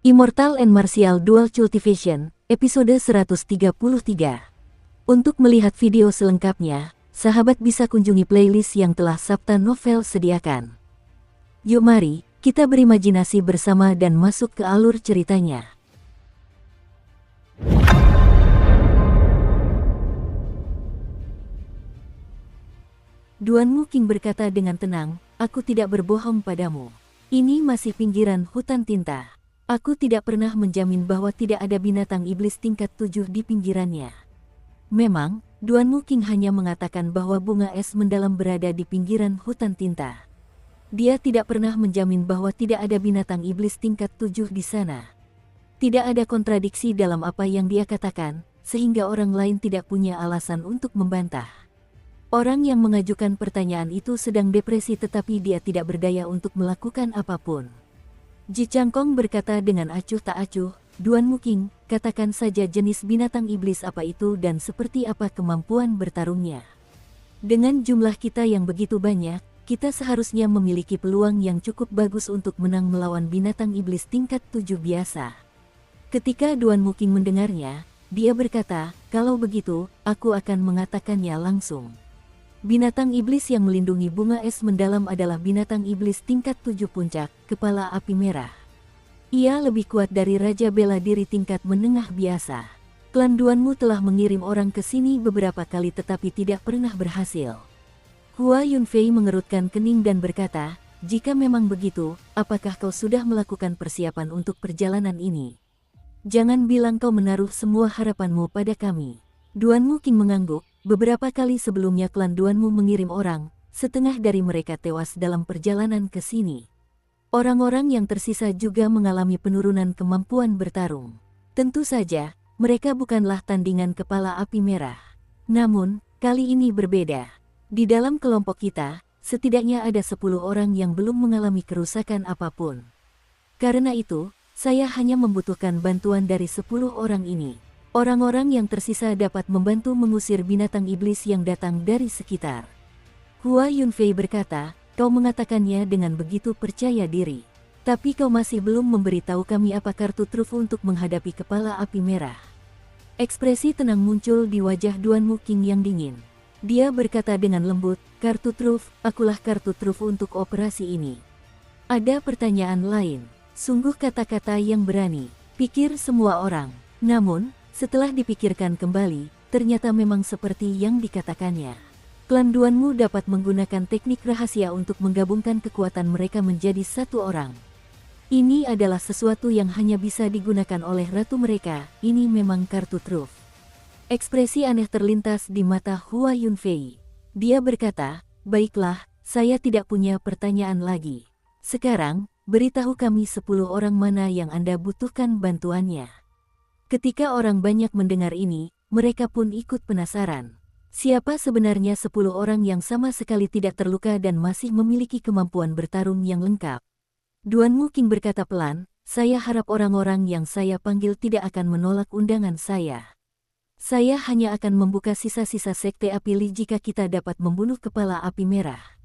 Immortal and Martial Dual Cultivation, episode 133. Untuk melihat video selengkapnya, sahabat bisa kunjungi playlist yang telah Sabta Novel sediakan. Yuk mari, kita berimajinasi bersama dan masuk ke alur ceritanya. Duanmu King berkata dengan tenang, aku tidak berbohong padamu. Ini masih pinggiran hutan tinta. Aku tidak pernah menjamin bahwa tidak ada binatang iblis tingkat 7 di pinggirannya. Memang, Duanmu King hanya mengatakan bahwa bunga es mendalam berada di pinggiran hutan tinta. Dia tidak pernah menjamin bahwa tidak ada binatang iblis tingkat 7 di sana. Tidak ada kontradiksi dalam apa yang dia katakan, sehingga orang lain tidak punya alasan untuk membantah. Orang yang mengajukan pertanyaan itu sedang depresi tetapi dia tidak berdaya untuk melakukan apapun. Ji Changkong berkata dengan acuh tak acuh, Duanmu King, katakan saja jenis binatang iblis apa itu dan seperti apa kemampuan bertarungnya. Dengan jumlah kita yang begitu banyak, kita seharusnya memiliki peluang yang cukup bagus untuk menang melawan binatang iblis tingkat 7 biasa. Ketika Duanmu King mendengarnya, dia berkata, kalau begitu, aku akan mengatakannya langsung. Binatang iblis yang melindungi bunga es mendalam adalah binatang iblis tingkat 7 puncak, kepala api merah. Ia lebih kuat dari Raja Bela Diri tingkat menengah biasa. Klan Duanmu telah mengirim orang ke sini beberapa kali tetapi tidak pernah berhasil. Hua Yunfei mengerutkan kening dan berkata, jika memang begitu, apakah kau sudah melakukan persiapan untuk perjalanan ini? Jangan bilang kau menaruh semua harapanmu pada kami. Duanmu King mengangguk. Beberapa kali sebelumnya klan Duanmu mengirim orang, setengah dari mereka tewas dalam perjalanan ke sini. Orang-orang yang tersisa juga mengalami penurunan kemampuan bertarung. Tentu saja, mereka bukanlah tandingan kepala api merah. Namun, kali ini berbeda. Di dalam kelompok kita, setidaknya ada 10 orang yang belum mengalami kerusakan apapun. Karena itu, saya hanya membutuhkan bantuan dari 10 orang ini. Orang-orang yang tersisa dapat membantu mengusir binatang iblis yang datang dari sekitar. Hua Yunfei berkata, kau mengatakannya dengan begitu percaya diri. Tapi kau masih belum memberitahu kami apa kartu truf untuk menghadapi kepala api merah. Ekspresi tenang muncul di wajah Duanmu King yang dingin. Dia berkata dengan lembut, kartu truf, akulah kartu truf untuk operasi ini. Ada pertanyaan lain. Sungguh kata-kata yang berani, pikir semua orang. Namun, setelah dipikirkan kembali, ternyata memang seperti yang dikatakannya. Klan Duanmu dapat menggunakan teknik rahasia untuk menggabungkan kekuatan mereka menjadi satu orang. Ini adalah sesuatu yang hanya bisa digunakan oleh ratu mereka, ini memang kartu truf. Ekspresi aneh terlintas di mata Hua Yunfei. Dia berkata, baiklah, saya tidak punya pertanyaan lagi. Sekarang, beritahu kami 10 orang mana yang Anda butuhkan bantuannya. Ketika orang banyak mendengar ini, mereka pun ikut penasaran. Siapa sebenarnya 10 orang yang sama sekali tidak terluka dan masih memiliki kemampuan bertarung yang lengkap? Duanmu King berkata pelan, saya harap orang-orang yang saya panggil tidak akan menolak undangan saya. Saya hanya akan membuka sisa-sisa sekte api Li jika kita dapat membunuh kepala api merah.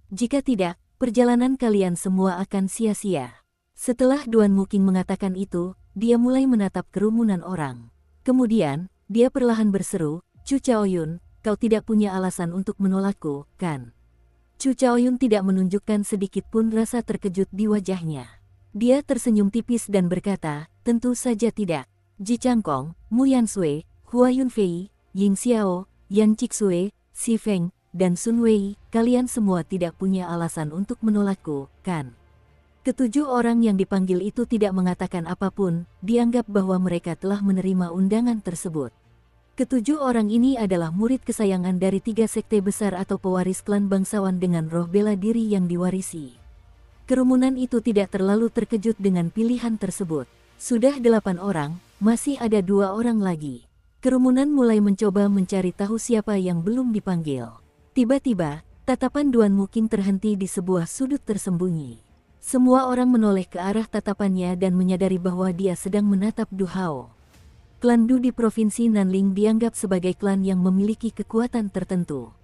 Jika tidak, perjalanan kalian semua akan sia-sia. Setelah Duanmu King mengatakan itu, dia mulai menatap kerumunan orang. Kemudian, dia perlahan berseru, Chu Chaoyun, kau tidak punya alasan untuk menolakku, kan? Chu Chaoyun tidak menunjukkan sedikit pun rasa terkejut di wajahnya. Dia tersenyum tipis dan berkata, tentu saja tidak. Ji Changkong, Mu Yansui, Hua Yunfei, Ying Xiao, Yan Cixue, Si Feng, dan Sun Wei, kalian semua tidak punya alasan untuk menolakku, kan? Ketujuh orang yang dipanggil itu tidak mengatakan apapun, dianggap bahwa mereka telah menerima undangan tersebut. Ketujuh orang ini adalah murid kesayangan dari 3 sekte besar atau pewaris klan bangsawan dengan roh bela diri yang diwarisi. Kerumunan itu tidak terlalu terkejut dengan pilihan tersebut. Sudah 8 orang, masih ada 2 orang lagi. Kerumunan mulai mencoba mencari tahu siapa yang belum dipanggil. Tiba-tiba, tatapan Duanmu King terhenti di sebuah sudut tersembunyi. Semua orang menoleh ke arah tatapannya dan menyadari bahwa dia sedang menatap Du Hao. Klan Du di Provinsi Nanling dianggap sebagai klan yang memiliki kekuatan tertentu.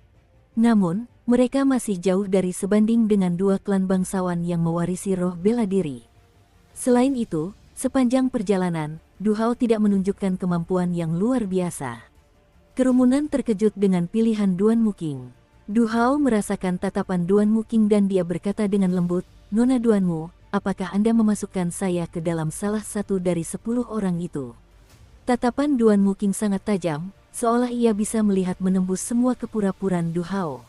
Namun, mereka masih jauh dari sebanding dengan 2 klan bangsawan yang mewarisi roh bela diri. Selain itu, Sepanjang perjalanan, Du Hao tidak menunjukkan kemampuan yang luar biasa. Kerumunan terkejut dengan pilihan Duan Muking. Du Hao merasakan tatapan Duan Muking dan dia berkata dengan lembut, "Nona Duanmu, apakah Anda memasukkan saya ke dalam salah satu dari 10 orang itu?" Tatapan Duan Muking sangat tajam, seolah ia bisa melihat menembus semua kepura-puraan Du Hao.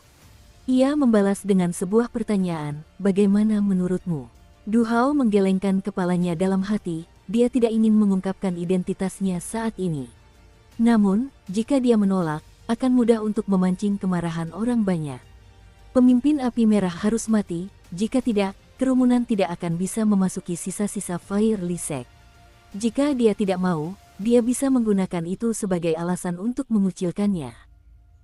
Ia membalas dengan sebuah pertanyaan, "Bagaimana menurutmu?" Du Hao menggelengkan kepalanya dalam hati, dia tidak ingin mengungkapkan identitasnya saat ini. Namun, jika dia menolak, akan mudah untuk memancing kemarahan orang banyak. Pemimpin api merah harus mati, jika tidak, kerumunan tidak akan bisa memasuki sisa-sisa Fire Lee Sect. Jika dia tidak mau, dia bisa menggunakan itu sebagai alasan untuk mengucilkannya.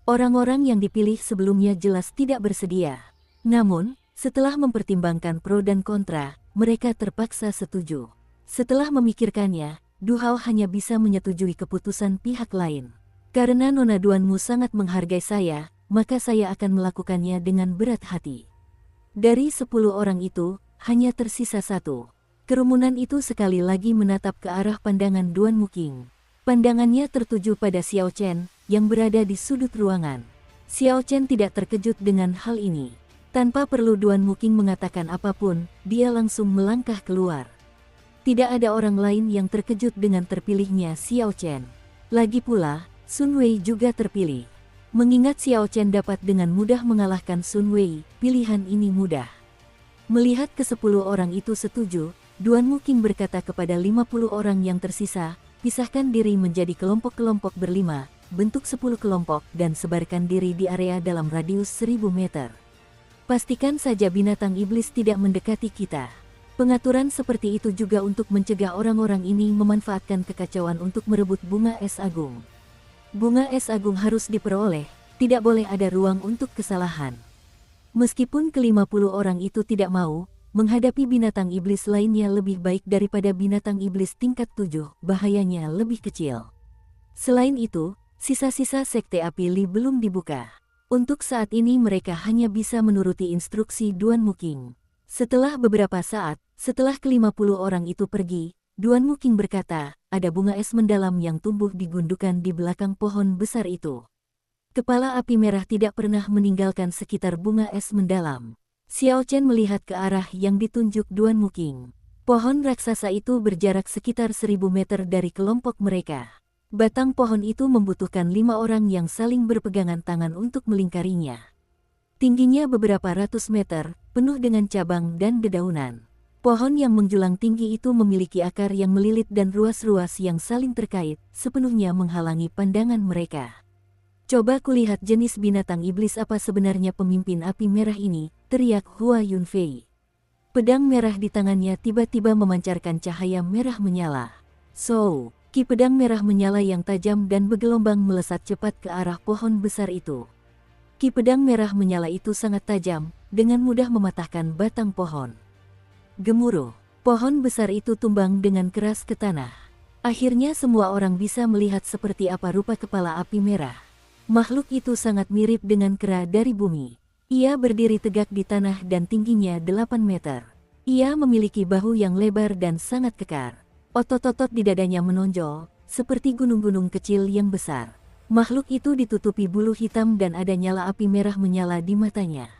Orang-orang yang dipilih sebelumnya jelas tidak bersedia. Namun, setelah mempertimbangkan pro dan kontra, mereka terpaksa setuju. Setelah memikirkannya, Du Hao hanya bisa menyetujui keputusan pihak lain. Karena Nona Duanmu sangat menghargai saya, maka saya akan melakukannya dengan berat hati. Dari 10 orang itu, hanya tersisa 1. Kerumunan itu sekali lagi menatap ke arah pandangan Duan Muking. Pandangannya tertuju pada Xiao Chen, yang berada di sudut ruangan. Xiao Chen tidak terkejut dengan hal ini. Tanpa perlu Duan Muking mengatakan apapun, dia langsung melangkah keluar. Tidak ada orang lain yang terkejut dengan terpilihnya Xiao Chen. Lagi pula, Sun Wei juga terpilih. Mengingat Xiao Chen dapat dengan mudah mengalahkan Sun Wei, pilihan ini mudah. Melihat ke-10 orang itu setuju, Duan Muking berkata kepada 50 orang yang tersisa, "Pisahkan diri menjadi kelompok-kelompok berlima, bentuk 10 kelompok dan sebarkan diri di area dalam radius 1000 meter. Pastikan saja binatang iblis tidak mendekati kita." Pengaturan seperti itu juga untuk mencegah orang-orang ini memanfaatkan kekacauan untuk merebut bunga es agung. Bunga es agung harus diperoleh, tidak boleh ada ruang untuk kesalahan. Meskipun ke-50 orang itu tidak mau, menghadapi binatang iblis lainnya lebih baik daripada binatang iblis tingkat 7, bahayanya lebih kecil. Selain itu, sisa-sisa sekte api Li belum dibuka. Untuk saat ini mereka hanya bisa menuruti instruksi Duan Muking. Setelah beberapa saat, setelah ke-50 orang itu pergi, Duan Muking berkata, "Ada bunga es mendalam yang tumbuh di gundukan di belakang pohon besar itu." Kepala api merah tidak pernah meninggalkan sekitar bunga es mendalam. Xiao Chen melihat ke arah yang ditunjuk Duan Muking. Pohon raksasa itu berjarak sekitar 1000 meter dari kelompok mereka. Batang pohon itu membutuhkan 5 orang yang saling berpegangan tangan untuk melingkarinya. Tingginya beberapa ratus meter, penuh dengan cabang dan dedaunan. Pohon yang menjulang tinggi itu memiliki akar yang melilit dan ruas-ruas yang saling terkait, sepenuhnya menghalangi pandangan mereka. "Coba kulihat jenis binatang iblis apa sebenarnya pemimpin api merah ini," teriak Hua Yunfei. Pedang merah di tangannya tiba-tiba memancarkan cahaya merah menyala. "So!" Ki pedang merah menyala yang tajam dan bergelombang melesat cepat ke arah pohon besar itu. Ki pedang merah menyala itu sangat tajam, dengan mudah mematahkan batang pohon. Gemuruh, pohon besar itu tumbang dengan keras ke tanah. Akhirnya semua orang bisa melihat seperti apa rupa kepala api merah. Makhluk itu sangat mirip dengan kera dari bumi. Ia berdiri tegak di tanah dan tingginya 8 meter. Ia memiliki bahu yang lebar dan sangat kekar. Otot-otot di dadanya menonjol, seperti gunung-gunung kecil yang besar. Makhluk itu ditutupi bulu hitam dan ada nyala api merah menyala di matanya.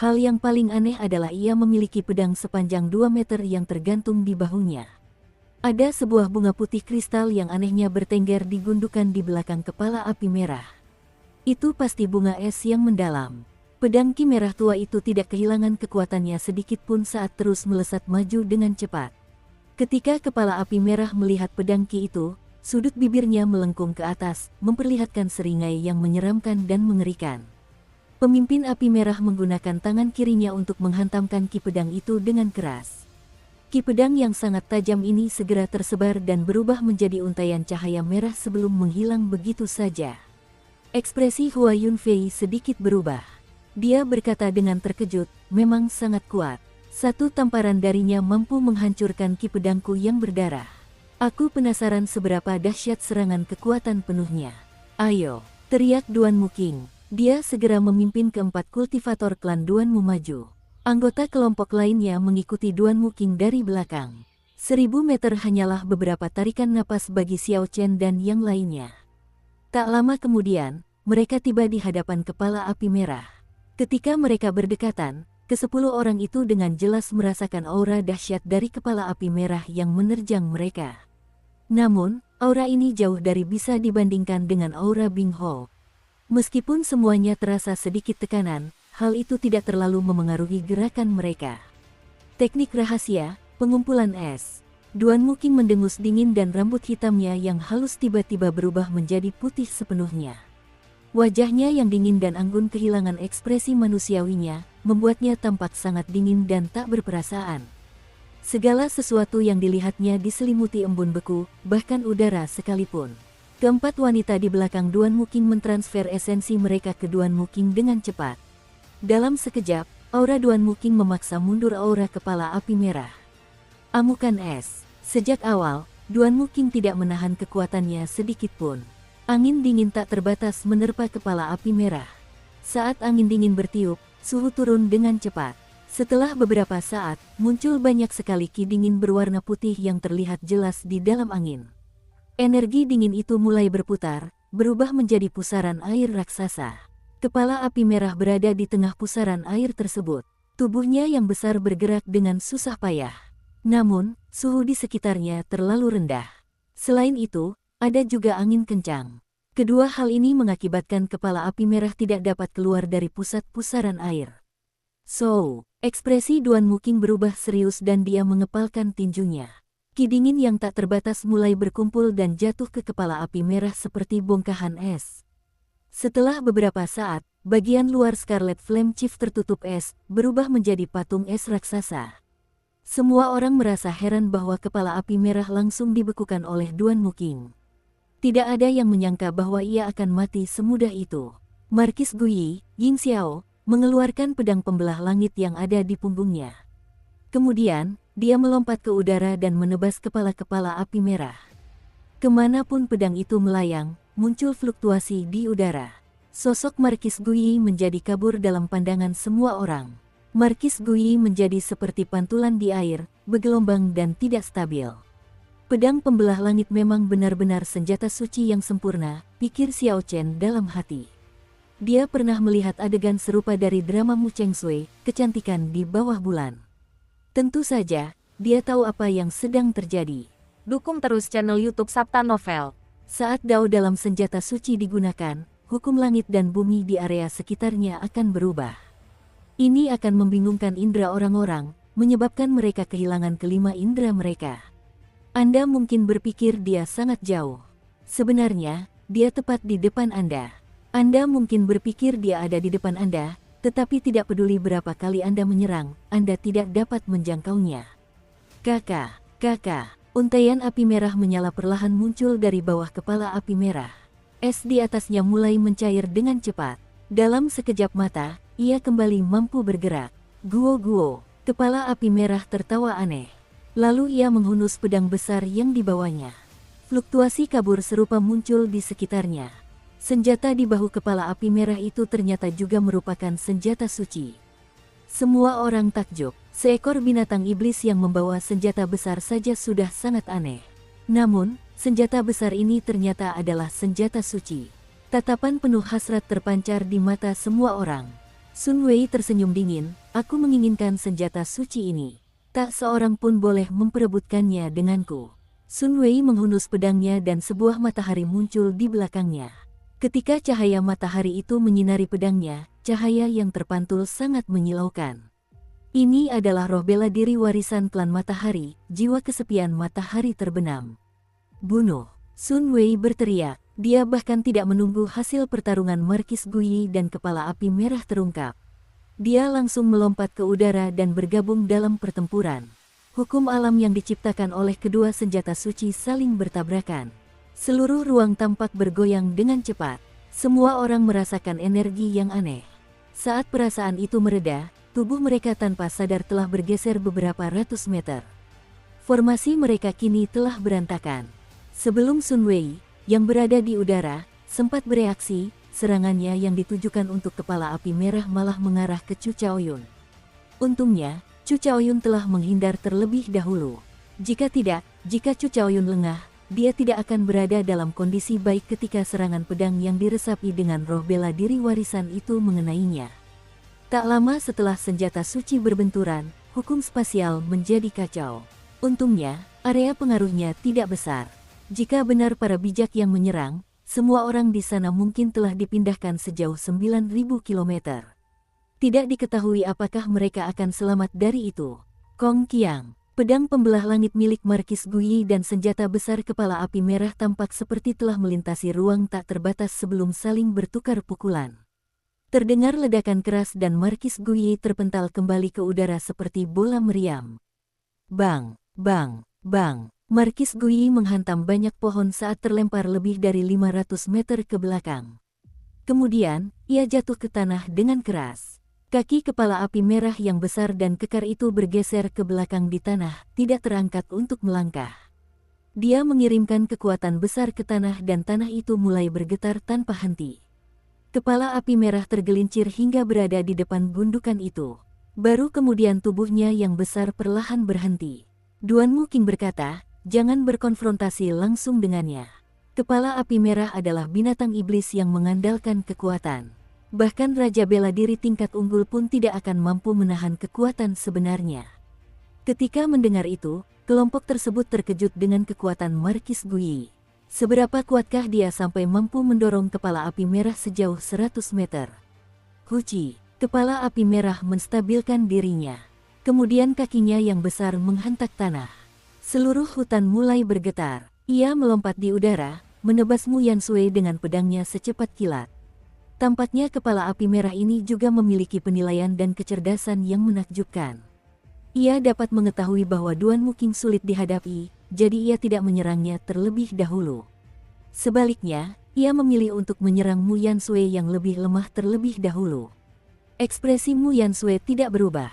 Hal yang paling aneh adalah ia memiliki pedang sepanjang 2 meter yang tergantung di bahunya. Ada sebuah bunga putih kristal yang anehnya bertengger di gundukan di belakang kepala api merah. Itu pasti bunga es yang mendalam. Pedang ki merah tua itu tidak kehilangan kekuatannya sedikit pun saat terus melesat maju dengan cepat. Ketika kepala api merah melihat pedang ki itu, sudut bibirnya melengkung ke atas, memperlihatkan seringai yang menyeramkan dan mengerikan. Pemimpin api merah menggunakan tangan kirinya untuk menghantamkan ki pedang itu dengan keras. Ki pedang yang sangat tajam ini segera tersebar dan berubah menjadi untaian cahaya merah sebelum menghilang begitu saja. Ekspresi Hua Yunfei sedikit berubah. Dia berkata dengan terkejut, "Memang sangat kuat. Satu tamparan darinya mampu menghancurkan ki pedangku yang berdarah. Aku penasaran seberapa dahsyat serangan kekuatan penuhnya." "Ayo!" teriak Duan Muking. Dia segera memimpin keempat kultivator klan Duan Mu maju. Anggota kelompok lainnya mengikuti Duan Muking dari belakang. 1000 meter hanyalah beberapa tarikan napas bagi Xiao Chen dan yang lainnya. Tak lama kemudian, mereka tiba di hadapan kepala api merah. Ketika mereka berdekatan, ke-10 orang itu dengan jelas merasakan aura dahsyat dari kepala api merah yang menerjang mereka. Namun, aura ini jauh dari bisa dibandingkan dengan aura Bing Hou. Meskipun semuanya terasa sedikit tekanan, hal itu tidak terlalu memengaruhi gerakan mereka. Teknik rahasia, pengumpulan es. Duan Muking mendengus dingin dan rambut hitamnya yang halus tiba-tiba berubah menjadi putih sepenuhnya. Wajahnya yang dingin dan anggun kehilangan ekspresi manusiawinya, membuatnya tampak sangat dingin dan tak berperasaan. Segala sesuatu yang dilihatnya diselimuti embun beku, bahkan udara sekalipun. Keempat wanita di belakang Duan Muking mentransfer esensi mereka ke Duan Muking dengan cepat. Dalam sekejap, aura Duan Muking memaksa mundur aura kepala api merah. Amukan es. Sejak awal, Duan Muking tidak menahan kekuatannya sedikit pun. Angin dingin tak terbatas menerpa kepala api merah. Saat angin dingin bertiup, suhu turun dengan cepat. Setelah beberapa saat, muncul banyak sekali ki dingin berwarna putih yang terlihat jelas di dalam angin. Energi dingin itu mulai berputar, berubah menjadi pusaran air raksasa. Kepala api merah berada di tengah pusaran air tersebut. Tubuhnya yang besar bergerak dengan susah payah. Namun, suhu di sekitarnya terlalu rendah. Selain itu, ada juga angin kencang. Kedua hal ini mengakibatkan kepala api merah tidak dapat keluar dari pusat pusaran air. Ekspresi Duan Muking berubah serius dan dia mengepalkan tinjunya. Ki dingin yang tak terbatas mulai berkumpul dan jatuh ke kepala api merah seperti bongkahan es. Setelah beberapa saat, bagian luar Scarlet Flame Chief tertutup es, berubah menjadi patung es raksasa. Semua orang merasa heran bahwa kepala api merah langsung dibekukan oleh Duan Muking. Tidak ada yang menyangka bahwa ia akan mati semudah itu. Markis Guyi, Ying Xiao, mengeluarkan pedang pembelah langit yang ada di punggungnya. Kemudian, dia melompat ke udara dan menebas kepala-kepala api merah. Kemanapun pedang itu melayang, muncul fluktuasi di udara. Sosok Markis Guyi menjadi kabur dalam pandangan semua orang. Markis Guyi menjadi seperti pantulan di air, bergelombang dan tidak stabil. Pedang pembelah langit memang benar-benar senjata suci yang sempurna, pikir Xiao Chen dalam hati. Dia pernah melihat adegan serupa dari drama Mu Cheng Sui, Kecantikan di Bawah Bulan. Tentu saja, dia tahu apa yang sedang terjadi. Dukung terus channel YouTube Sabta Novel. Saat dao dalam senjata suci digunakan, hukum langit dan bumi di area sekitarnya akan berubah. Ini akan membingungkan indera orang-orang, menyebabkan mereka kehilangan kelima indera mereka. Anda mungkin berpikir dia sangat jauh. Sebenarnya, dia tepat di depan Anda. Anda mungkin berpikir dia ada di depan Anda, tetapi tidak peduli berapa kali Anda menyerang, Anda tidak dapat menjangkaunya. Kakak, untaian api merah menyala perlahan muncul dari bawah kepala api merah. Es di atasnya mulai mencair dengan cepat. Dalam sekejap mata, ia kembali mampu bergerak. Guo, kepala api merah tertawa aneh. Lalu ia menghunus pedang besar yang dibawanya. Fluktuasi kabur serupa muncul di sekitarnya. Senjata di bahu kepala api merah itu ternyata juga merupakan senjata suci. Semua orang takjub, seekor binatang iblis yang membawa senjata besar saja sudah sangat aneh. Namun, senjata besar ini ternyata adalah senjata suci. Tatapan penuh hasrat terpancar di mata semua orang. Sun Wei tersenyum dingin, aku menginginkan senjata suci ini. Tak seorang pun boleh memperebutkannya denganku. Sun Wei menghunus pedangnya dan sebuah matahari muncul di belakangnya. Ketika cahaya matahari itu menyinari pedangnya, cahaya yang terpantul sangat menyilaukan. Ini adalah roh bela diri warisan klan matahari, jiwa kesepian matahari terbenam. Bunuh! Sun Wei berteriak, dia bahkan tidak menunggu hasil pertarungan Markis Guyi dan kepala api merah terungkap. Dia langsung melompat ke udara dan bergabung dalam pertempuran. Hukum alam yang diciptakan oleh kedua senjata suci saling bertabrakan. Seluruh ruang tampak bergoyang dengan cepat. Semua orang merasakan energi yang aneh. Saat perasaan itu mereda, tubuh mereka tanpa sadar telah bergeser beberapa ratus meter. Formasi mereka kini telah berantakan. Sebelum Sun Wei, yang berada di udara, sempat bereaksi, serangannya yang ditujukan untuk kepala api merah malah mengarah ke Chu Chaoyun. Untungnya, Chu Chaoyun telah menghindar terlebih dahulu. Jika tidak, jika Chu Chaoyun lengah, dia tidak akan berada dalam kondisi baik ketika serangan pedang yang diresapi dengan roh bela diri warisan itu mengenainya. Tak lama setelah senjata suci berbenturan, hukum spasial menjadi kacau. Untungnya, area pengaruhnya tidak besar. Jika benar para bijak yang menyerang, semua orang di sana mungkin telah dipindahkan sejauh 9.000 km. Tidak diketahui apakah mereka akan selamat dari itu. Kong Qiang, pedang pembelah langit milik Markis Guyi dan senjata besar kepala api merah tampak seperti telah melintasi ruang tak terbatas sebelum saling bertukar pukulan. Terdengar ledakan keras dan Markis Guyi terpental kembali ke udara seperti bola meriam. Bang, bang, bang. Markis Guyi menghantam banyak pohon saat terlempar lebih dari 500 meter ke belakang. Kemudian, ia jatuh ke tanah dengan keras. Kaki kepala api merah yang besar dan kekar itu bergeser ke belakang di tanah, tidak terangkat untuk melangkah. Dia mengirimkan kekuatan besar ke tanah dan tanah itu mulai bergetar tanpa henti. Kepala api merah tergelincir hingga berada di depan gundukan itu. Baru kemudian tubuhnya yang besar perlahan berhenti. Duan Muking berkata, "Jangan berkonfrontasi langsung dengannya. Kepala api merah adalah binatang iblis yang mengandalkan kekuatan. Bahkan Raja Bela Diri tingkat unggul pun tidak akan mampu menahan kekuatan sebenarnya." Ketika mendengar itu, kelompok tersebut terkejut dengan kekuatan Markis Guyi. Seberapa kuatkah dia sampai mampu mendorong kepala api merah sejauh 100 meter? Huci, kepala api merah menstabilkan dirinya. Kemudian kakinya yang besar menghantak tanah. Seluruh hutan mulai bergetar. Ia melompat di udara, menebas Mu Yansui dengan pedangnya secepat kilat. Tampaknya kepala api merah ini juga memiliki penilaian dan kecerdasan yang menakjubkan. Ia dapat mengetahui bahwa Duan Muking sulit dihadapi, jadi ia tidak menyerangnya terlebih dahulu. Sebaliknya, ia memilih untuk menyerang Mu Yansui yang lebih lemah terlebih dahulu. Ekspresi Mu Yansui tidak berubah.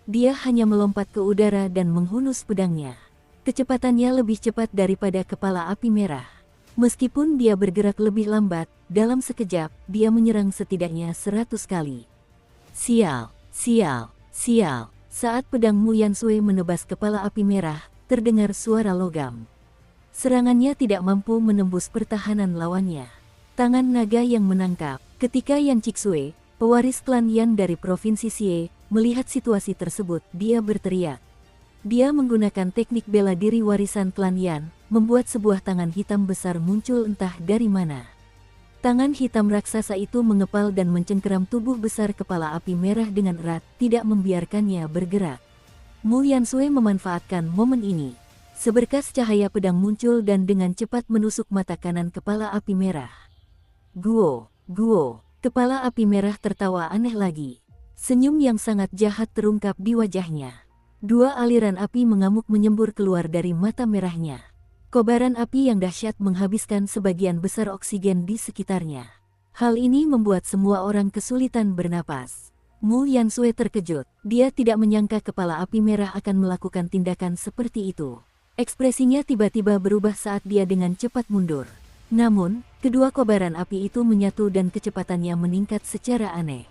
Dia hanya melompat ke udara dan menghunus pedangnya. Kecepatannya lebih cepat daripada kepala api merah. Meskipun dia bergerak lebih lambat, dalam sekejap, dia menyerang setidaknya 100 kali. Sial, sial, sial. Saat pedang Mu Yansui menebas kepala api merah, terdengar suara logam. Serangannya tidak mampu menembus pertahanan lawannya. Tangan naga yang menangkap. Ketika Yan Cixue, pewaris klan Yan dari Provinsi Xie, melihat situasi tersebut, dia berteriak. Dia menggunakan teknik bela diri warisan klan Yan, membuat sebuah tangan hitam besar muncul entah dari mana. Tangan hitam raksasa itu mengepal dan mencengkeram tubuh besar kepala api merah dengan erat, tidak membiarkannya bergerak. Mu Yansui memanfaatkan momen ini. Seberkas cahaya pedang muncul dan dengan cepat menusuk mata kanan kepala api merah. Guo, guo, kepala api merah tertawa aneh lagi. Senyum yang sangat jahat terungkap di wajahnya. Dua aliran api mengamuk menyembur keluar dari mata merahnya. Kobaran api yang dahsyat menghabiskan sebagian besar oksigen di sekitarnya. Hal ini membuat semua orang kesulitan bernapas. Mu Yansui terkejut. Dia tidak menyangka kepala api merah akan melakukan tindakan seperti itu. Ekspresinya tiba-tiba berubah saat dia dengan cepat mundur. Namun, kedua kobaran api itu menyatu dan kecepatannya meningkat secara aneh.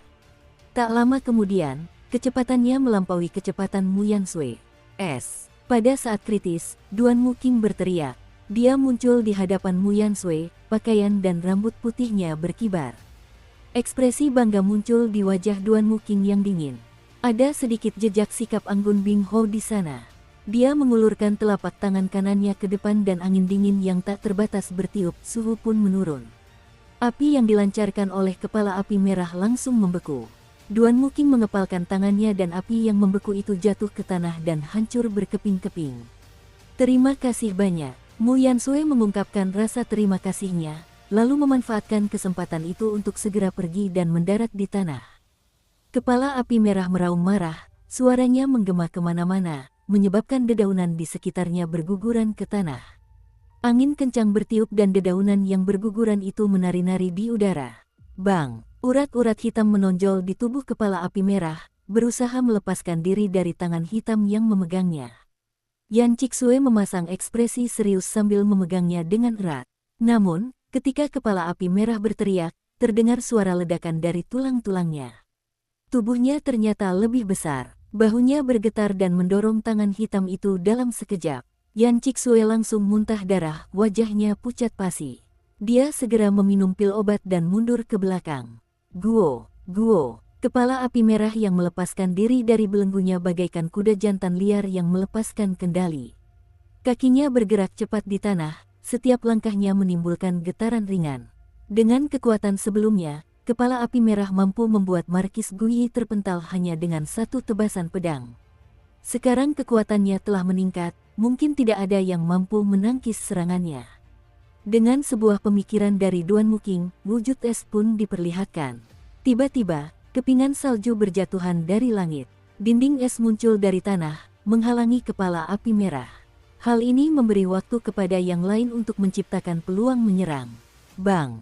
Tak lama kemudian, kecepatannya melampaui kecepatan Mu Yansui. Pada saat kritis, Duan Muking berteriak. Dia muncul di hadapan Mu Yansui, pakaian dan rambut putihnya berkibar. Ekspresi bangga muncul di wajah Duan Muking yang dingin. Ada sedikit jejak sikap anggun Bing Hou di sana. Dia mengulurkan telapak tangan kanannya ke depan dan angin dingin yang tak terbatas bertiup, suhu pun menurun. Api yang dilancarkan oleh kepala api merah langsung membeku. Duan Muking mengepalkan tangannya dan api yang membeku itu jatuh ke tanah dan hancur berkeping-keping. Terima kasih banyak. Mu Yansui mengungkapkan rasa terima kasihnya, lalu memanfaatkan kesempatan itu untuk segera pergi dan mendarat di tanah. Kepala api merah meraung marah, suaranya menggema kemana-mana, menyebabkan dedaunan di sekitarnya berguguran ke tanah. Angin kencang bertiup dan dedaunan yang berguguran itu menari-nari di udara. Bang! Urat-urat hitam menonjol di tubuh kepala api merah, berusaha melepaskan diri dari tangan hitam yang memegangnya. Yan Cixue memasang ekspresi serius sambil memegangnya dengan erat. Namun, ketika kepala api merah berteriak, terdengar suara ledakan dari tulang-tulangnya. Tubuhnya ternyata lebih besar, bahunya bergetar dan mendorong tangan hitam itu dalam sekejap. Yan Cixue langsung muntah darah, wajahnya pucat pasi. Dia segera meminum pil obat dan mundur ke belakang. Guo. Kepala api merah yang melepaskan diri dari belenggunya bagaikan kuda jantan liar yang melepaskan kendali. Kakinya bergerak cepat di tanah, setiap langkahnya menimbulkan getaran ringan. Dengan kekuatan sebelumnya, kepala api merah mampu membuat Markis Guyi terpental hanya dengan satu tebasan pedang. Sekarang kekuatannya telah meningkat, mungkin tidak ada yang mampu menangkis serangannya. Dengan sebuah pemikiran dari Duan Muking, wujud es pun diperlihatkan. Tiba-tiba, kepingan salju berjatuhan dari langit. Dinding es muncul dari tanah, menghalangi kepala api merah. Hal ini memberi waktu kepada yang lain untuk menciptakan peluang menyerang. Bang.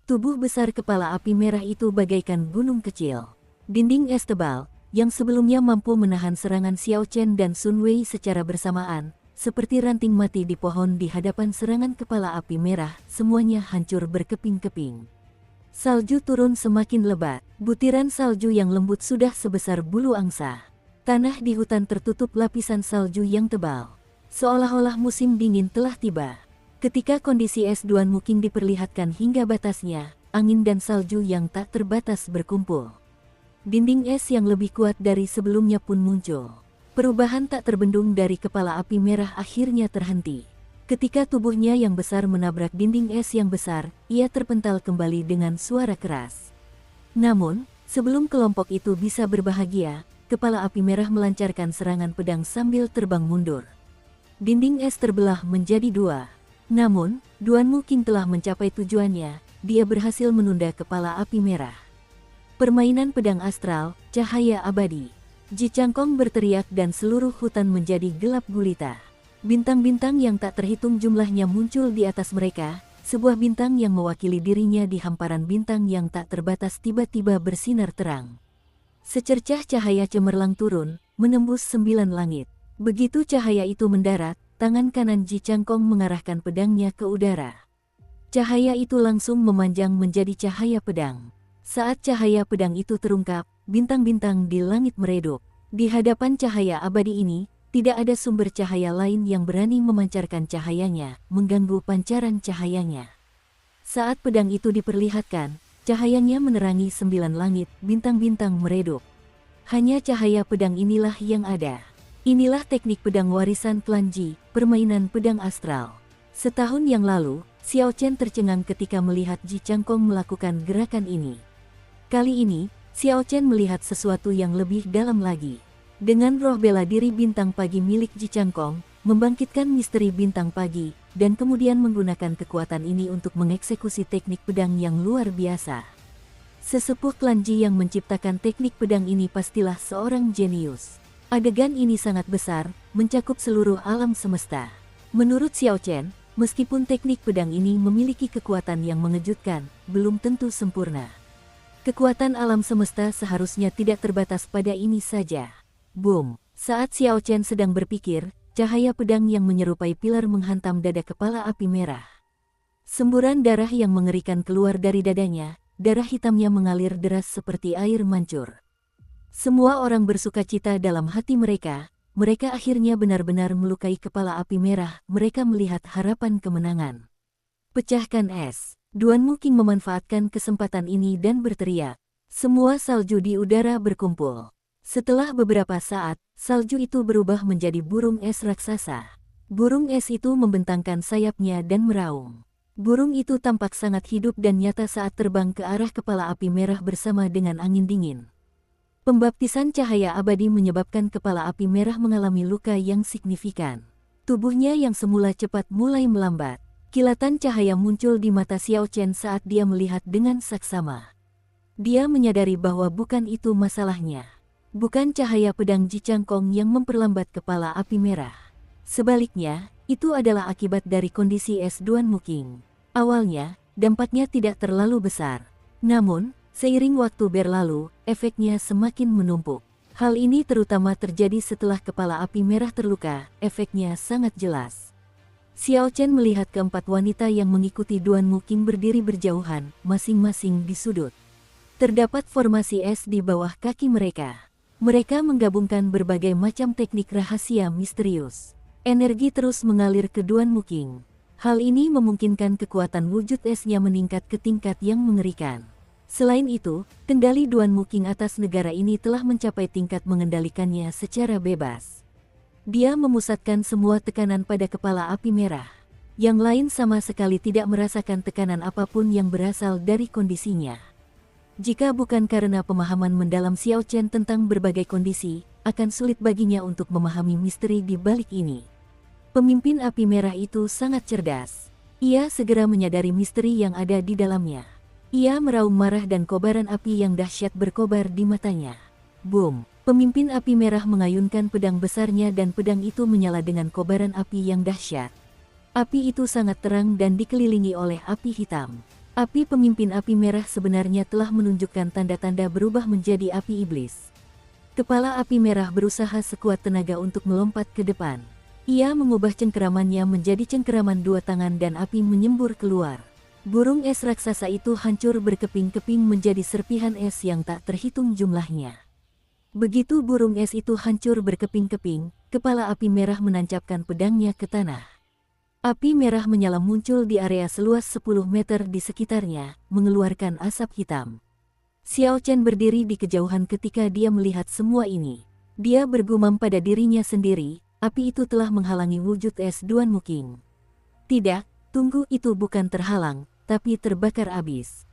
Tubuh besar kepala api merah itu bagaikan gunung kecil. Dinding es tebal, yang sebelumnya mampu menahan serangan Xiao Chen dan Sun Wei secara bersamaan, seperti ranting mati di pohon di hadapan serangan kepala api merah, semuanya hancur berkeping-keping. Salju turun semakin lebat. Butiran salju yang lembut sudah sebesar bulu angsa. Tanah di hutan tertutup lapisan salju yang tebal. Seolah-olah musim dingin telah tiba. Ketika kondisi es Duan Muking diperlihatkan hingga batasnya, angin dan salju yang tak terbatas berkumpul. Dinding es yang lebih kuat dari sebelumnya pun muncul. Perubahan tak terbendung dari kepala api merah akhirnya terhenti. Ketika tubuhnya yang besar menabrak dinding es yang besar, ia terpental kembali dengan suara keras. Namun, sebelum kelompok itu bisa berbahagia, kepala api merah melancarkan serangan pedang sambil terbang mundur. Dinding es terbelah menjadi dua. Namun, Duan Muking telah mencapai tujuannya, dia berhasil menunda kepala api merah. Permainan pedang astral, cahaya abadi. Ji Changkong berteriak dan seluruh hutan menjadi gelap gulita. Bintang-bintang yang tak terhitung jumlahnya muncul di atas mereka, sebuah bintang yang mewakili dirinya di hamparan bintang yang tak terbatas tiba-tiba bersinar terang. Secercah cahaya cemerlang turun, menembus 9 langit. Begitu cahaya itu mendarat, tangan kanan Ji Changkong mengarahkan pedangnya ke udara. Cahaya itu langsung memanjang menjadi cahaya pedang. Saat cahaya pedang itu terungkap, bintang-bintang di langit meredup. Di hadapan cahaya abadi ini, tidak ada sumber cahaya lain yang berani memancarkan cahayanya, mengganggu pancaran cahayanya. Saat pedang itu diperlihatkan, cahayanya menerangi 9 langit, bintang-bintang meredup. Hanya cahaya pedang inilah yang ada. Inilah teknik pedang warisan klan Ji, permainan pedang astral. Setahun yang lalu, Xiao Chen tercengang ketika melihat Ji Changkong melakukan gerakan ini. Kali ini, Xiao Chen melihat sesuatu yang lebih dalam lagi. Dengan roh bela diri bintang pagi milik Ji Changkong, membangkitkan misteri bintang pagi, dan kemudian menggunakan kekuatan ini untuk mengeksekusi teknik pedang yang luar biasa. Sesepuh klan Ji yang menciptakan teknik pedang ini pastilah seorang jenius. Adegan ini sangat besar, mencakup seluruh alam semesta. Menurut Xiao Chen, meskipun teknik pedang ini memiliki kekuatan yang mengejutkan, belum tentu sempurna. Kekuatan alam semesta seharusnya tidak terbatas pada ini saja. Boom! Saat Xiao Chen sedang berpikir, cahaya pedang yang menyerupai pilar menghantam dada kepala api merah. Semburan darah yang mengerikan keluar dari dadanya, darah hitamnya mengalir deras seperti air mancur. Semua orang bersukacita dalam hati mereka, mereka akhirnya benar-benar melukai kepala api merah, mereka melihat harapan kemenangan. Pecahkan es. Duan Muking memanfaatkan kesempatan ini dan berteriak. Semua salju di udara berkumpul. Setelah beberapa saat, salju itu berubah menjadi burung es raksasa. Burung es itu membentangkan sayapnya dan meraung. Burung itu tampak sangat hidup dan nyata saat terbang ke arah kepala api merah bersama dengan angin dingin. Pembaptisan cahaya abadi menyebabkan kepala api merah mengalami luka yang signifikan. Tubuhnya yang semula cepat mulai melambat. Kilatan cahaya muncul di mata Xiao Chen saat dia melihat dengan saksama. Dia menyadari bahwa bukan itu masalahnya. Bukan cahaya pedang Ji Changkong yang memperlambat kepala api merah. Sebaliknya, itu adalah akibat dari kondisi es Duan Muking. Awalnya, dampaknya tidak terlalu besar. Namun, seiring waktu berlalu, efeknya semakin menumpuk. Hal ini terutama terjadi setelah kepala api merah terluka, efeknya sangat jelas. Xiao Chen melihat keempat wanita yang mengikuti Duan Muking berdiri berjauhan, masing-masing di sudut. Terdapat formasi es di bawah kaki mereka. Mereka menggabungkan berbagai macam teknik rahasia misterius. Energi terus mengalir ke Duan Muking. Hal ini memungkinkan kekuatan wujud esnya meningkat ke tingkat yang mengerikan. Selain itu, kendali Duan Muking atas negara ini telah mencapai tingkat mengendalikannya secara bebas. Dia memusatkan semua tekanan pada kepala api merah. Yang lain sama sekali tidak merasakan tekanan apapun yang berasal dari kondisinya. Jika bukan karena pemahaman mendalam Xiao Chen tentang berbagai kondisi, akan sulit baginya untuk memahami misteri di balik ini. Pemimpin api merah itu sangat cerdas. Ia segera menyadari misteri yang ada di dalamnya. Ia meraung marah dan kobaran api yang dahsyat berkobar di matanya. Boom! Pemimpin api merah mengayunkan pedang besarnya dan pedang itu menyala dengan kobaran api yang dahsyat. Api itu sangat terang dan dikelilingi oleh api hitam. Api pemimpin api merah sebenarnya telah menunjukkan tanda-tanda berubah menjadi api iblis. Kepala api merah berusaha sekuat tenaga untuk melompat ke depan. Ia mengubah cengkeramannya menjadi cengkeraman dua tangan dan api menyembur keluar. Burung es raksasa itu hancur berkeping-keping menjadi serpihan es yang tak terhitung jumlahnya. Begitu burung es itu hancur berkeping-keping, kepala api merah menancapkan pedangnya ke tanah. Api merah menyala muncul di area seluas 10 meter di sekitarnya, mengeluarkan asap hitam. Xiao Chen berdiri di kejauhan ketika dia melihat semua ini. Dia bergumam pada dirinya sendiri, api itu telah menghalangi wujud es Duan Muking. Tidak, tunggu, itu bukan terhalang, tapi terbakar habis.